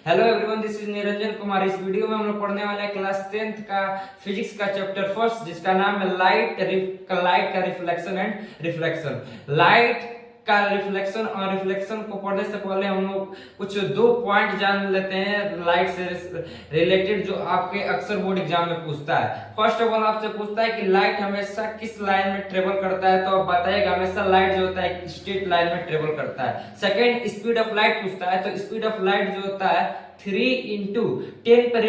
Hello everyone, this is Niranjan Kumar. इस video में हम लोग पढ़ने वाले हैं क्लास 10th का फिजिक्स का चैप्टर फर्स्ट, जिसका नाम है लाइट का रिफ्लेक्शन एंड रिफ्लेक्शन। लाइट का रिफ्लेक्शन और रिफ्लेक्शन को पढ़ने से पहले हम लोग कुछ दो पॉइंट जान लेते हैं लाइट से रिलेटेड, जो आपके अक्सर बोर्ड एग्जाम में पूछता है। फर्स्ट ऑफ ऑल आपसे पूछता है कि लाइट हमेशा किस लाइन में ट्रेवल करता है, तो आप बताइएगा हमेशा लाइट जो होता है एक स्ट्रेट लाइन में ट्रेवल करता है। सेकेंड, स्पीड ऑफ लाइट पूछता है, तो स्पीड ऑफ लाइट जो होता है 3 इंटू 10 पर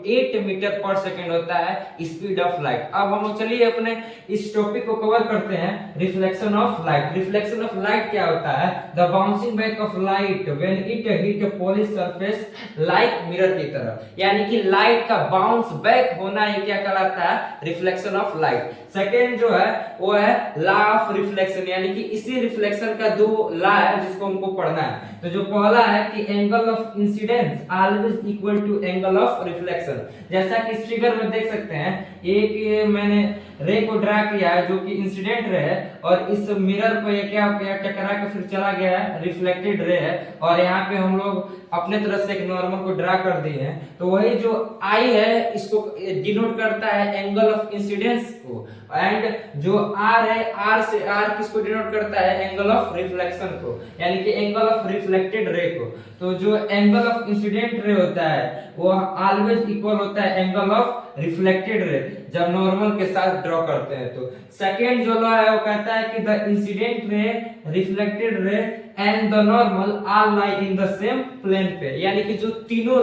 8 मीटर पर सेकेंड होता है स्पीड ऑफ लाइट। अब हम लोग चलिए अपने इस टॉपिक को कवर करते हैं, reflection of light. Reflection of light क्या होता है? The bouncing back of light when it hit a polish surface like mirror की तरह, यानी कि लाइट का बाउंस बैक होना ही क्या कहलाता है? Reflection of light. सेकेंड जो है वो है लॉ ऑफ रिफ्लेक्शन, यानी कि इसी रिफ्लेक्शन का दो लॉ है जिसको हमको पढ़ना है। तो जो पहला है कि angle of incidence always equal to angle of reflection. जैसा कि इस फिगर में देख सकते हैं, एक मैंने रे को ड्रा किया है जो कि इंसिडेंट रे है, और इस मिरर पर ये क्या टकरा के फिर चला गया है, रिफ्लेक्टेड रे है, और यहाँ पे हम लोग अपने तरफ से एक नॉर्मल को ड्रा कर दिए हैं। तो वही जो आई है इसको डिनोट करता है एंगल ऑफ इंसिडेंस को, एंड जो आर है आर से आर किसको डिनोट करता है? एंगल ऑफ रिफ्लेक्शन को, यानी कि एंगल ऑफ रिफ्लेक्टेड रे को। तो जो एंगल ऑफ इंसिडेंट रे होता है वो ऑलवेज इक्वल होता है एंगल ऑफ रिफ्लेक्टेड रे जब नॉर्मल के साथ ड्रॉ करते हैं। तो सेकेंड जो लॉ है वो कहता है कि the incident ray, reflected ray and the normal are lie in the same plane पे, यानी कि जो तीनों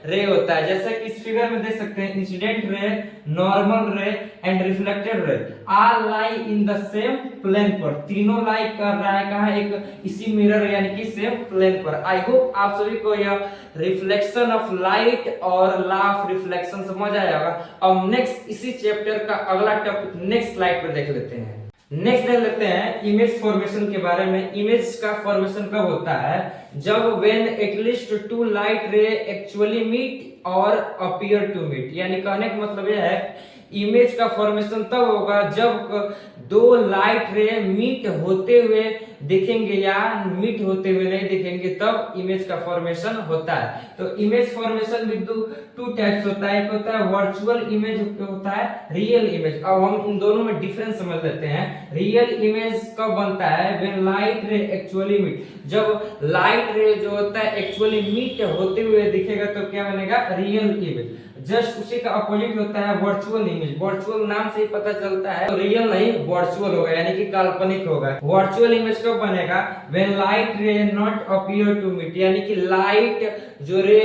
रे होता है, जैसा कि इस फिगर में देख सकते हैं, incident ray, normal ray and reflected ray are lie in the same plane पर। तीनों लाई कर रहा है कहां? एक इसी मिरर यानी कि सेम प्लेन पर। आई होप आप सभी को यह रिफ्लेक्शन ऑफ लाइट और लॉ ऑफ रिफ्लेक्शन समझ आया होगा। अब नेक्स्ट इसी चैप्टर का अगला टॉपिक नेक्स्ट स्लाइड पर देख लेते हैं। नेक्स्ट देख लेते हैं इमेज फॉर्मेशन के बारे में। इमेज का फॉर्मेशन कब होता है? जब when at least two light ray actually meet और अपीयर टू मीट, यानी कहने का मतलब यह है इमेज का फॉर्मेशन तब होगा जब दो लाइट रे मीट होते हुए दिखेंगे या मीट होते हुए नहीं दिखेंगे, तब इमेज का फॉर्मेशन होता है। तो image formation with two types होता है, एक होता है वर्चुअल इमेज, होता है रियल इमेज। अब हम इन दोनों में डिफरेंस समझ लेते हैं। रियल इमेज कब बनता है? When light ray actually meet, जब लाइट रे जो होता है एक्चुअली मीट होते हुए दिखेगा तो क्या बनेगा? Real image. जस्ट उसी का अपोजिट होता है वर्चुअल इमेज। वर्चुअल नाम से ही पता चलता है, तो रियल नहीं वर्चुअल होगा, यानी कि काल्पनिक होगा। वर्चुअल इमेज कब बनेगा? When light ray not appear to meet, यानी कि लाइट जो रे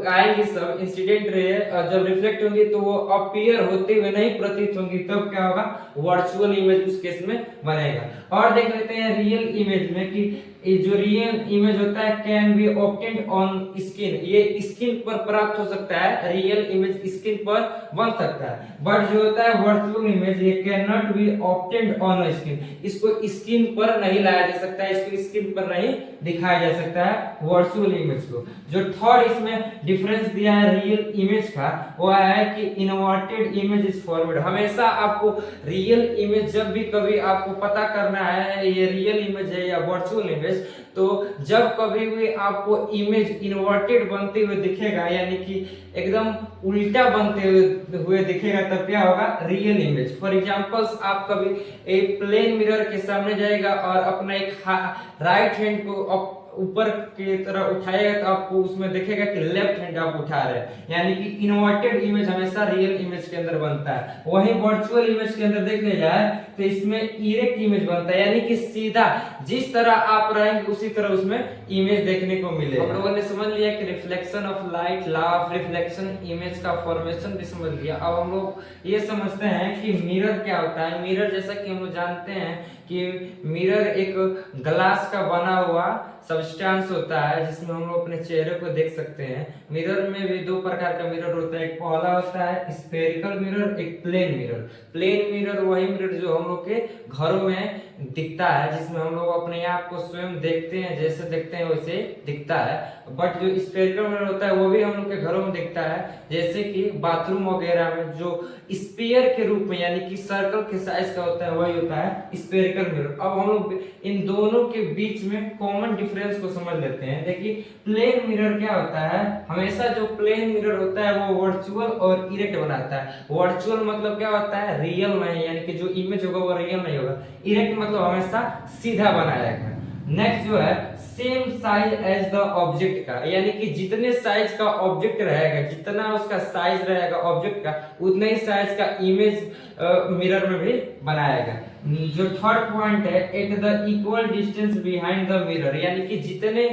आएंगी सब इंसिडेंट रे जब रिफ्लेक्ट होंगी तो वो अपीयर होते हुए नहीं प्रतीत होंगी, तब क्या होगा? वर्चुअल इमेज उस केस में बनेगा। और देख लेते हैं रियल इमेज में कि जो रियल इमेज होता है can be obtained on skin, ये स्किन पर प्राप्त हो सकता है, रियल इमेज स्किन पर बन सकता है। बट जो होता है वर्चुअल इमेज ये can not be obtained on skin, इसको स्किन पर नहीं लाया जा सकता है, इसको स्किन पर नहीं दिखाया जा सकता है वर्चुअल इमेज को। जो थर्ड इसमें डिफरेंस दिया है रियल इमेज का, वो है कि इन्वर्टेड इमेज इज फॉरवर्ड। हमेशा आपको रियल इमेज जब भी कभी आपको पता करना है ये रियल इमेज है या वर्चुअल इमेज, तो जब कभी भी आपको इमेज इन्वर्टेड बनते हुए दिखेगा, यानी कि एकदम उल्टा बनते हुए दिखेगा, तब क्या होगा? Real image. फॉर एग्जांपल्स, आप कभी एक प्लेन मिरर के सामने जाएगा और अपना एक राइट हैंड को ऊपर की तरह उठाएगा तो आपको उसमें दिखेगा कि लेफ्ट हैंड आप उठा रहे हैं, यानी कि इन्वर्टेड इमेज हमेशा रियल इमेज के अंदर बनता है। वहीं वर्चुअल इमेज के अंदर देख लिया जाए तो इसमें इरेक्ट इमेज बनता है, यानी कि सीधा जिस तरह आप रहेंगे उसी तरह उसमें इमेज देखने को मिलेगा। हम लोगों ने समझ लिया कि reflection of light, law of reflection, image का फॉर्मेशन भी समझ लिया। अब हम लोग ये समझते हैं कि मिरर क्या होता है। मिरर जैसा कि हम लोग जानते हैं कि मिरर एक ग्लास का बना हुआ सब्सटेंस होता है जिसमें हम लोग अपने चेहरे को देख सकते हैं। मिरर में भी दो प्रकार का मिरर होता है, एक पहला होता है स्फेरिकल मिरर, एक प्लेन मिरर। प्लेन मिरर वही मिरर जो हम लोग के घरों में दिखता है, जिसमें हम लोग अपने आप को स्वयं देखते हैं, जैसे देखते हैं वैसे दिखता है। बट जो स्फेरिकल मिरर होता है वो भी हम लोग के घरों में दिखता है, जैसे कि बाथरूम वगैरह में जो स्फीयर के रूप में, यानी कि सर्कल के साइज का होता है, वही होता है स्फेरिकल मिरर। अब हम लोग इन दोनों के बीच में कॉमन डिफरेंस को समझ लेते हैं। देखिए प्लेन मिरर क्या होता है, हमेशा जो प्लेन मिरर होता है वो वर्चुअल और इरेक्ट बनाता है। वर्चुअल मतलब क्या होता है, रियल नहीं, यानी कि जो इमेज होगा वो रियल नहीं होगा। इरेक्ट मतलब हमेशा सीधा बनाएगा। नेक्स्ट जो है same size as the object का, यानी कि जितने साइज का ऑब्जेक्ट रहेगा, जितना उसका साइज रहेगा ऑब्जेक्ट का, उतने ही साइज का इमेज मिरर में भी बनाएगा। जो थर्ड पॉइंट है at the equal distance behind the mirror, यानी कि जितने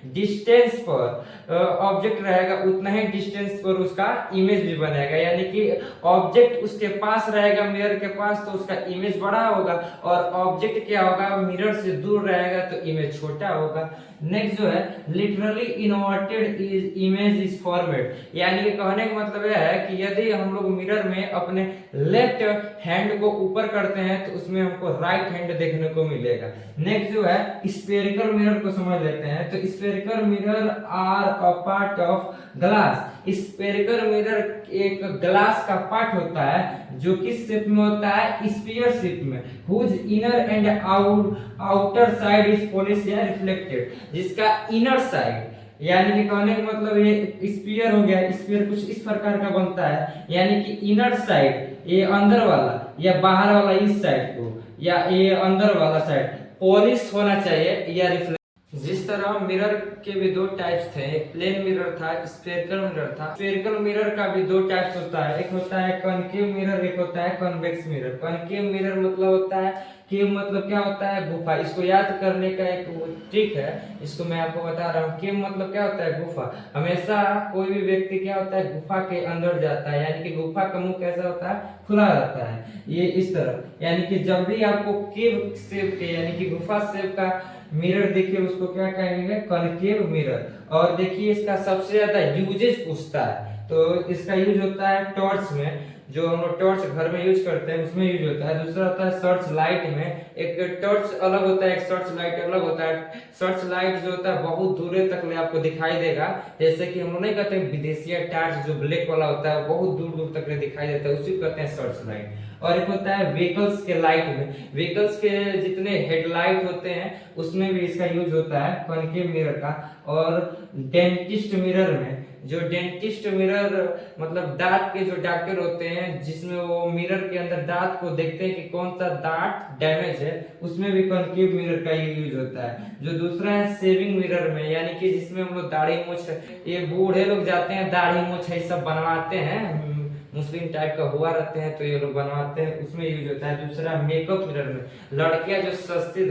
डिस्टेंस पर ऑब्जेक्ट रहेगा उतना ही डिस्टेंस पर उसका इमेज भी बनेगा। यानी कि ऑब्जेक्ट उसके पास रहेगा मिरर के पास तो उसका इमेज बड़ा होगा, और ऑब्जेक्ट क्या होगा मिरर से दूर रहेगा तो इमेज छोटा होगा। नेक्स्ट जो है literally inverted image is forward, यानी कि कहने का मतलब यह है कि यदि हम लोग मिरर में अपने लेफ्ट हैंड को ऊपर करते हैं तो उसमें हमको राइट हैंड देखने को मिलेगा। नेक्स्ट जो है स्फेरिकल मिरर को समझ लेते हैं। तो spherical mirror are a part of glass. Spherical mirror एक ग्लास का पार्ट होता है जो किस शेप में होता है, स्फीयर शेप में, whose inner and outer side is polish या रिफ्लेक्टेड, जिसका इनर साइड यानी कि कहने का मतलब ये स्फीयर हो गया। स्फीयर कुछ इस प्रकार का बनता है, यानी कि इनर साइड ये अंदर वाला या बाहर वाला इस साइड को, या ये अंदर वाला साइड पॉलिश होना चाहिए या रिफ्लेक्ट। जिस तरह मिरर के भी दो टाइप्स थे, एक प्लेन मिरर था, स्फेरिकल मिरर था। स्फेरिकल मिरर का भी दो टाइप्स होता है, एक होता है कॉनकेव मिरर, एक होता है कॉन्वेक्स मिरर। कॉनकेव मिरर मतलब होता है, केव मतलब क्या होता है, गुफा। इसको याद करने का एक ट्रिक है, इसको मैं आपको बता रहा हूँ। केव मतलब क्या होता है, गुफा। हमेशा कोई भी व्यक्ति क्या होता है, गुफा के अंदर जाता है, यानी कि गुफा का मुंह कैसा होता है, खुला रहता है, ये इस तरह। यानी कि जब भी आपको केव शेप के यानी कि गुफा शेप का मिरर देखिए उसको क्या कहेंगे, कॉनकेव मिरर। और देखिए इसका सबसे ज्यादा यूजेज पूछता है, तो इसका यूज होता है टॉर्च में, जो हम लोग टॉर्च घर में यूज करते हैं उसमें यूज होता है। दूसरा होता है सर्च लाइट में, एक टॉर्च अलग होता है, एक सर्च लाइट अलग होता है। सर्च लाइट जो होता है बहुत दूर तक ले आपको दिखाई देगा, जैसे कि हम लोग नहीं कहते विदेशी टॉर्च जो ब्लैक वाला होता है बहुत दूर दूर तक ले दिखाई देता है, उसी को कहते हैं सर्च लाइट। और एक होता है व्हीकल्स के लाइट में, व्हीकल्स के जितने हेडलाइट होते हैं उसमें भी इसका यूज होता है कॉनकेव मिरर का। और डेंटिस्ट मिरर में, जो डेंटिस्ट मिरर मतलब दांत के जो डॉक्टर होते हैं, जिसमें वो मिरर के अंदर दांत को देखते हैं कि कौन सा दांत डैमेज है, उसमें भी कॉनकेव मिरर का यूज होता है। जो दूसरा है सेविंग मिरर में, यानी कि जिसमें हम लोग दाढ़ी मूछ, ये बूढ़े लोग जाते हैं दाढ़ी मूछ ये सब बनवाते हैं, मुस्लिम टाइप का हुआ रहते हैं तो ये लोग बनवाते हैं, उसमें यूज होता है। दूसरा मेकअप मिरर में, लड़कियां जो सस्ती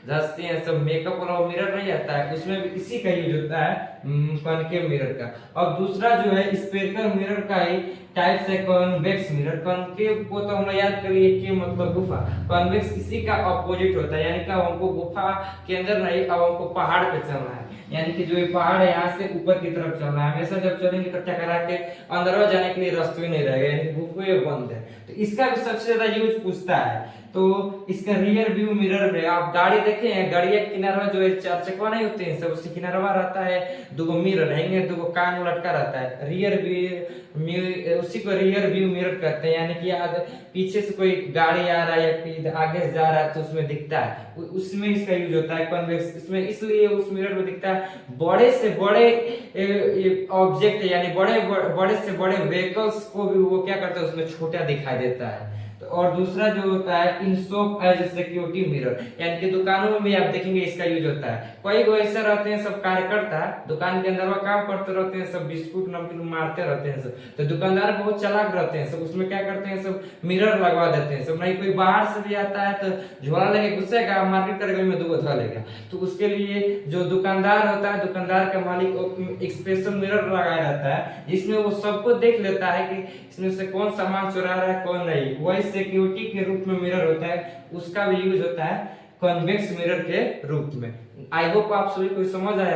धसती हैं सब मेकअप वाला मिरर नहीं आता है, उसमें भी इसी का यूज होता है कॉनकेव मिरर का। और दूसरा जो है स्फेरिकल मिरर का ही टाइप से कॉन्वेक्स मिरर। कॉनकेव को तो हम याद कर लिए कि मतलब गुफा, कॉन्वेक्स इसी का अपोजिट होता है, यानी कि अब हमको गुफा के अंदर नहीं, अब हमको पहाड़ पे चलना है, यानी कि जो ये पहाड़ है यहाँ से ऊपर की तरफ चलना है। हमेशा जब चलेंगे तो टकरा के अंदर जाने के लिए रास्ते नहीं रहेगा, यानी कि गुफे बंद है। तो इसका भी सबसे ज्यादा यूज पूछता है। तो इसका रियर व्यू मिरर में आप गाड़ी देखे हैं, गाड़िया के किनारा जो है चार चक्का नहीं होते हैं सब, उसके किनारा रहता है दो मिरर रहेंगे, दो कान लटका रहता है, रियर व्यू, उसी को रियर व्यू मिरर कहते हैं। यानी कि पीछे से कोई गाड़ी आ रहा है या आगे से जा रहा है तो उसमें दिखता है, उसमें इसका यूज होता है कॉन्वेक्स। इसमें इसलिए उस मिरर में दिखता है बड़े से बड़े ऑब्जेक्ट, यानी बड़े से बड़े व्हीकल्स को भी वो क्या करता है उसमें छोटा दिखाई देता है। तो और दूसरा जो होता है in shop as security mirror, यानी कि दुकानों में भी आप देखेंगे इसका यूज होता है। कोई ऐसा रहते हैं सब कार्यकर्ता दुकान के अंदर वो काम करते रहते हैं, सब बिस्कुट नमकीन मारते रहते हैं सब, तो दुकानदार बहुत चालाक रहते हैं सब, उसमें क्या करते हैं सब मिरर लगवा देते हैं सब। नहीं कोई बाहर से भी आता है तो झोला लेके घुसेगा मार्केट करेगा में दो धो लेगा, तो उसके लिए जो दुकानदार होता है, दुकानदार का मालिक एक स्पेशल मिरर लगाया रहता है जिसमें वो सबको देख लेता है कि इसमें से कौन सामान चुरा रहा है कौन नहीं। वही सिक्योरिटी के रूप में मिरर होता है, उसका भी यूज होता है कॉन्वेक्स मिरर के रूप में। आई होप आप सभी को समझ आया।